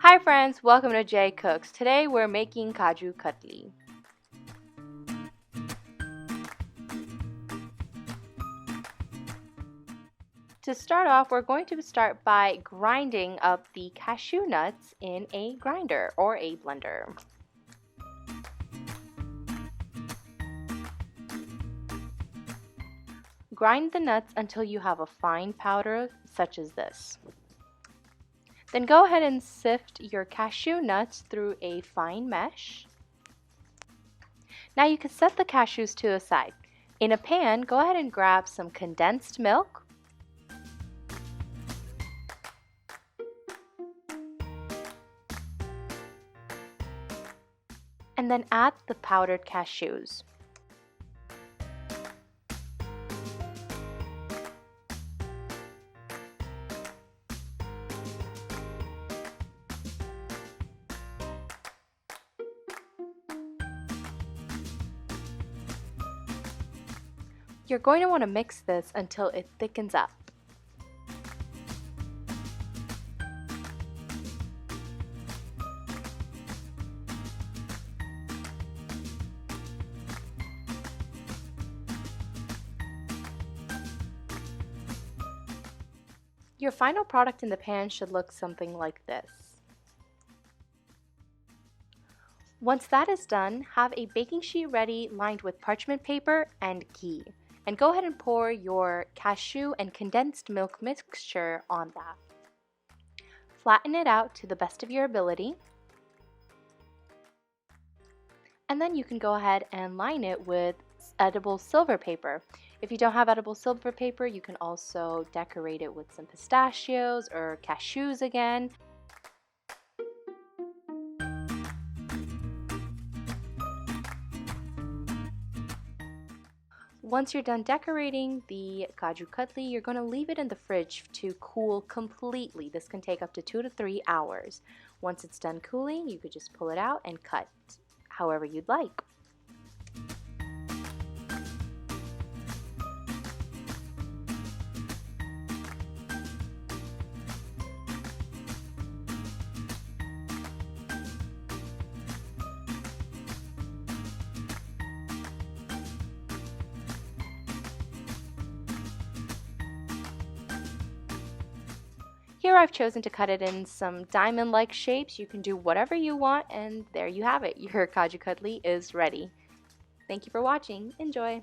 Hi friends, welcome to Jay Cooks. Today we're making Kaju Katli. To start off, we're going to start by grinding up the cashew nuts in a grinder or a blender. Grind the nuts until you have a fine powder such as this. Then go ahead and sift your cashew nuts through a fine mesh. Now you can set the cashews to the side. In a pan, go ahead and grab some condensed milk, and then add the powdered cashews. You're going to want to mix this until it thickens up. Your final product in the pan should look something like this. Once that is done, have a baking sheet ready lined with parchment paper and ghee. And go ahead and pour your cashew and condensed milk mixture on that. Flatten it out to the best of your ability. And then you can go ahead and line it with edible silver paper. If you don't have edible silver paper, you can also decorate it with some pistachios or cashews again. Once you're done decorating the Kaju Katli, you're going to leave it in the fridge to cool completely. This can take up to 2 to 3 hours. Once it's done cooling, you could just pull it out and cut however you'd like. Here I've chosen to cut it in some diamond-like shapes. You can do whatever you want, and there you have it. Your Kaju Katli is ready. Thank you for watching. Enjoy!